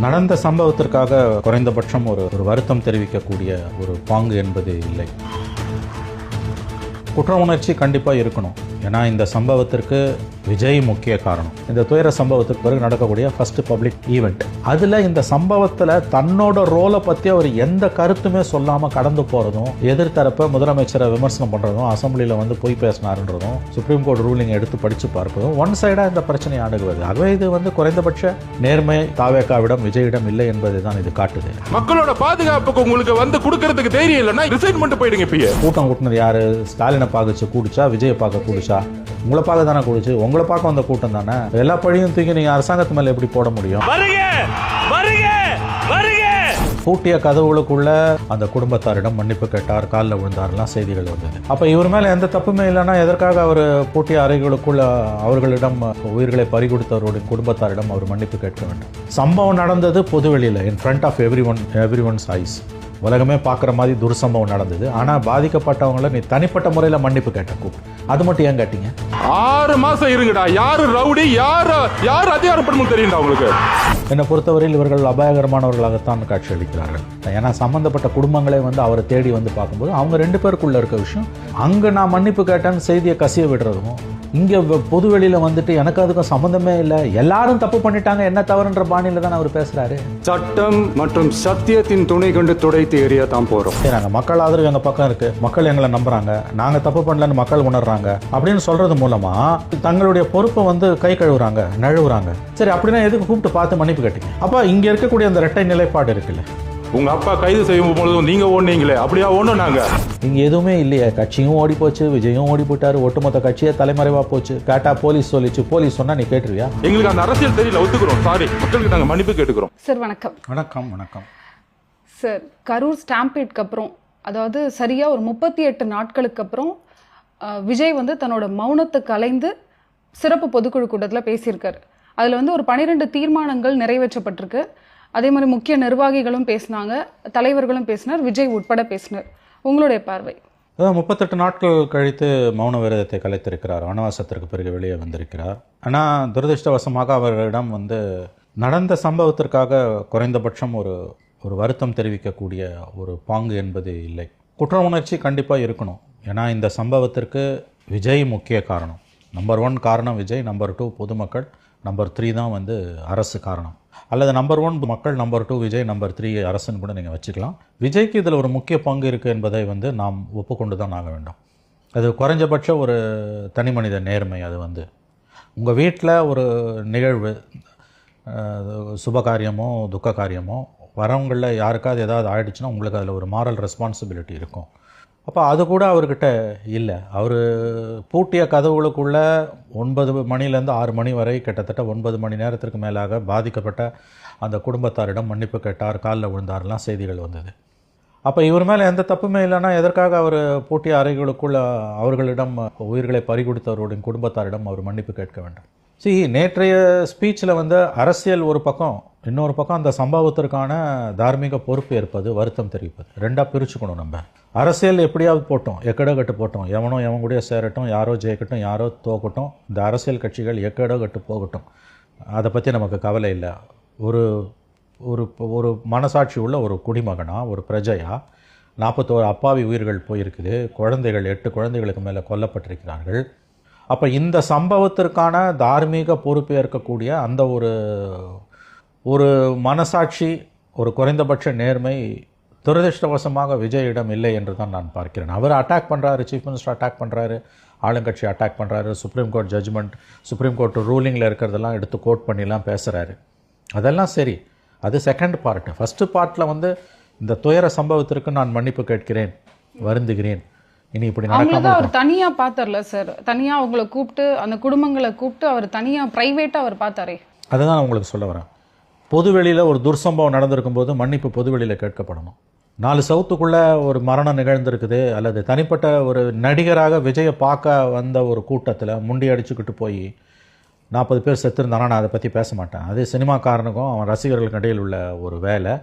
நடந்த சம்பவத்திற்காக குறைந்தபட்சம் ஒரு வருத்தம் தெரிவிக்கக்கூடிய ஒரு பாங்கு என்பது இல்லை. குற்ற உணர்ச்சி கண்டிப்பாக இருக்கணும். ஏன்னா இந்த சம்பவத்திற்கு விஜய் முக்கிய காரணம். இந்த துயர சம்பவத்துக்கு பிறகு நடக்கக்கூடிய ஃபர்ஸ்ட் பப்ளிக் ஈவெண்ட். அதில் இந்த சம்பவத்தில் தன்னோட ரோலை பற்றி அவர் எந்த கருத்துமே சொல்லாமல் கடந்து போகிறதும், எதிர்த்தரப்பை முதலமைச்சரை விமர்சனம் பண்ணுறதும், அசம்பிளியில் போய் பேசினாருன்றதும், சுப்ரீம் கோர்ட் ரூலிங் எடுத்து படித்து பார்ப்பதும், ஒன் சைடாக இந்த பிரச்சனையை அணுகுவது. ஆகவே இது குறைந்தபட்ச நேர்மை தாவேகாவிடம் விஜயிடம் இல்லை என்பதை தான் இது காட்டுது. மக்களோட பாதுகாப்புக்கு உங்களுக்கு கொடுக்கறதுக்கு தைரியம் இல்லைன்னா ரிசைன் பண்ணிட்டு போயிடுங்க. கூட்டம் கூட்டினது யாரு? ஸ்டாலினை பார்க்க கூடிச்சா, விஜயை பார்க்க கூடிச்சா? உங்களை பார்க்க தானே கூடிச்சு. உங்களை பார்க்க வந்த கூட்டம் தானே. எல்லா பழியும் தூக்கி நீங்க அரசாங்கத்து மேல எப்படி போட முடியும்? பூட்டிய கதவுகளுக்குள்ள அந்த குடும்பத்தாரிடம் மன்னிப்பு கேட்டார், காலில் விழுந்தார்லாம் செய்திகள் வந்தது. அப்ப இவர் மேல எந்த தப்புமே இல்லைன்னா எதற்காக அவர் பூட்டிய அறைகளுக்குள்ள அவர்களிடம் உயிர்களை பறிகொடுத்தவருடைய குடும்பத்தாரிடம் அவர் மன்னிப்பு கேட்க வேண்டும்? சம்பவம் நடந்தது பொதுவெளியில், in front of everyone's eyes. உலகமே பார்க்குற மாதிரி துர்சம்பவம் நடந்தது. ஆனால் பாதிக்கப்பட்டவங்களை நீ தனிப்பட்ட முறையில் மன்னிப்பு கேட்ட கூப்பிட்டு அது மட்டும் ஏன் கேட்டீங்க? 6 மாசம் இருங்கடா. யாரு ரவுடி, யார் அதிகாரப்படணும் தெரியும்டா உங்களுக்கு. என்னை பொறுத்தவரையில் இவர்கள் அபாயகரமானவர்களாகத்தான் காட்சி அளிக்கிறார்கள். ஏன்னா சம்பந்தப்பட்ட குடும்பங்களே அவரை தேடி பார்க்கும்போது அவங்க 2 பேருக்குள்ள இருக்க விஷயம், அங்கே நான் மன்னிப்பு கேட்டேன்னு செய்தியை கசிய விடுறதும், இங்கே பொதுவெளியில் எனக்கு அதுக்கும் சம்மந்தமே இல்லை, எல்லாரும் தப்பு பண்ணிட்டாங்க, என்ன தவறுன்ற பாணியில் தான் அவர் பேசுறாரு. சட்டம் மற்றும் சத்தியத்தின் துணை கொண்டு துடைத்து எறிய தான் போறோம். நாங்கள் மக்கள் ஆதரவு எங்கள் பக்கம் இருக்கு, மக்கள் எங்களை நம்புறாங்க, நாங்கள் தப்பு பண்ணலன்னு மக்கள் உணர்றாங்க அப்படின்னு சொல்றது மூலமா தங்களுடைய பொறுப்பை கை கழுவுறாங்க, நழுவுறாங்க. சரி, அப்படின்னா எதுக்கு கூப்பிட்டு பார்த்து மன்னிப்பு கேட்டீங்க? அப்ப இங்க இருக்கக்கூடிய அந்த இரட்டை நிலைப்பாடு இருக்குல்ல. உங்க அப்பா கைது செய்யும் பொழுதும் நீங்க ஓடுனீங்களே, அப்படியா ஒண்ணும் நாங்க இங்க எதுவுமே இல்லையே. கட்சியும் ஓடி போச்சு, விஜயும் ஓடி போட்டாரு, ஒட்டுமொத்த கட்சியே தலைமறைவா போச்சு. கேட்டா போலீஸ் சொல்லிச்சு, போலீஸ் சொன்னா நீ கேட்டுருவியா? எங்களுக்கு அந்த அரசியல் தெரியல, ஒத்துக்கிறோம். சாரி, மக்களுக்கு நாங்க மன்னிப்பு கேட்டுக்கிறோம். சார் வணக்கம். வணக்கம். வணக்கம் சார், கரூர் ஸ்டாம்பீட்க்கு அப்புறம், அதாவது சரியா ஒரு 38 நாட்களுக்கு அப்புறம் விஜய் தன்னோட மௌனத்தை கலைந்து சிறப்பு பொதுக்குழு கூட்டத்தில் பேசியிருக்காரு. அதில் ஒரு 12 தீர்மானங்கள் நிறைவேற்றப்பட்டிருக்கு. அதே மாதிரி முக்கிய நிர்வாகிகளும் பேசினாங்க, தலைவர்களும் பேசினார், விஜய் உட்பட பேசினார். உங்களுடைய பார்வை? 38 நாட்கள் கழித்து மௌன விரதத்தை கலைத்திருக்கிறார். வனவாசத்திற்கு பிறகு வெளியே வந்திருக்கிறார். ஆனால் துரதிருஷ்டவசமாக அவர்களிடம் நடந்த சம்பவத்திற்காக குறைந்தபட்சம் ஒரு வருத்தம் தெரிவிக்கக்கூடிய ஒரு பாங்கு என்பது இல்லை. குற்ற உணர்ச்சி கண்டிப்பாக இருக்கணும். ஏன்னா இந்த சம்பவத்திற்கு விஜய் முக்கிய காரணம். நம்பர் 1 காரணம் விஜய், நம்பர் 2 பொதுமக்கள், நம்பர் 3 தான் அரசு காரணம். அல்லது நம்பர் 1 மக்கள், நம்பர் 2 விஜய், நம்பர் 3 அரசுன்னு கூட நீங்கள் வச்சுக்கலாம். விஜய்க்கு இதில் ஒரு முக்கிய பங்கு இருக்குது என்பதை நாம் ஒப்புக்கொண்டு தான் ஆக வேண்டும். அது குறைஞ்சபட்ச ஒரு தனி மனித நேர்மை. அது உங்கள் வீட்டில் ஒரு நிகழ்வு, சுபகாரியமோ துக்க காரியமோ, வரவங்களில் யாருக்காவது ஏதாவது ஆயிடுச்சுன்னா உங்களுக்கு அதில் ஒரு மாரல் ரெஸ்பான்சிபிலிட்டி இருக்கும். அப்போ அது கூட அவர்கிட்ட இல்லை. அவர் பூட்டிய கதவுகளுக்குள்ளே 9 மணிலேருந்து 6 மணி வரை கிட்டத்தட்ட 9 மணி நேரத்திற்கு மேலாக பாதிக்கப்பட்ட அந்த குடும்பத்தாரிடம் மன்னிப்பு கேட்டார், காலில் விழுந்தார்லாம் செய்திகள் வந்தது. அப்போ இவர் மேலே எந்த தப்புமே இல்லைன்னா எதற்காக அவர் பூட்டிய அறைகளுக்குள்ள அவர்களிடம் உயிர்களை பறிகொடுத்தவருடைய குடும்பத்தாரிடம் அவர் மன்னிப்பு கேட்க வேண்டும்? நேற்றைய ஸ்பீச்சில் அரசியல் ஒரு பக்கம், இன்னொரு பக்கம் அந்த சம்பவத்திற்கான தார்மீக பொறுப்பு ஏற்பது, வருத்தம் தெரிவிப்பது, 2ஆக பிரிச்சுக்கணும். நம்ம அரசியல் எப்படியாவது போட்டோம், எக்கடோ கட்டு போட்டோம், எவன் கூட சேரட்டும், யாரோ ஜெயிக்கட்டும், யாரோ தோக்கட்டும், இந்த அரசியல் கட்சிகள் எக்கடோ கட்டு போகட்டும், அதை பற்றி நமக்கு கவலை இல்லை. ஒரு ஒரு ஒரு மனசாட்சி உள்ள ஒரு குடிமகனா, ஒரு பிரஜையா 41 அப்பாவி உயிர்கள் போயிருக்குது, குழந்தைகள் 8 குழந்தைகளுக்கு மேலே கொல்லப்பட்டிருக்கிறார்கள். அப்போ இந்த சம்பவத்திற்கான தார்மீக பொறுப்பேற்கக்கூடிய அந்த ஒரு மனசாட்சி, ஒரு குறைந்தபட்ச நேர்மை துரதிருஷ்டவசமாக விஜயிடம் இல்லை என்று தான் நான் பார்க்கிறேன். அவர் அட்டாக் பண்ணுறாரு, சீஃப் மினிஸ்டர் அட்டாக் பண்ணுறாரு, ஆளுங்கட்சி அட்டாக் பண்ணுறாரு, supreme court judgment, supreme court ரூலிங்கில் இருக்கிறதெல்லாம் எடுத்து கோட் பண்ணிலாம் பேசுகிறாரு. அதெல்லாம் சரி, அது செகண்ட் பார்ட்டு. ஃபஸ்ட்டு பார்ட்டில் இந்த துயர சம்பவத்திற்கு நான் மன்னிப்பு கேட்கிறேன், வருந்துகிறேன், இனி இப்படி நடக்காம. அவர் தனியா பார்த்தார்ல சார், தனியா அவங்களை கூப்பிட்டு, அந்த குடும்பங்களை கூப்பிட்டு அவர் தனியா பிரைவேட்டா அவர் பார்த்தாரே. அதுதான் உங்களுக்கு சொல்ல வரேன். பொதுவெளியில் ஒரு துர்சம்பவம் நடந்திருக்கும் போது மன்னிப்பு பொதுவெளியில் கேட்கப்படணும். 4 சவுத்துக்குள்ளே ஒரு மரணம் நிகழ்ந்திருக்குது, அல்லது தனிப்பட்ட ஒரு நடிகராக விஜயை பார்க்க வந்த ஒரு கூட்டத்தில் முண்டி அடிச்சுக்கிட்டு போய் 40 பேர் செத்துருந்தானா நான் அதை பற்றி பேச மாட்டேன். அது சினிமாக்காரனுக்கும் அவன் ரசிகர்களுக்கு இடையில் உள்ள ஒரு வேலை.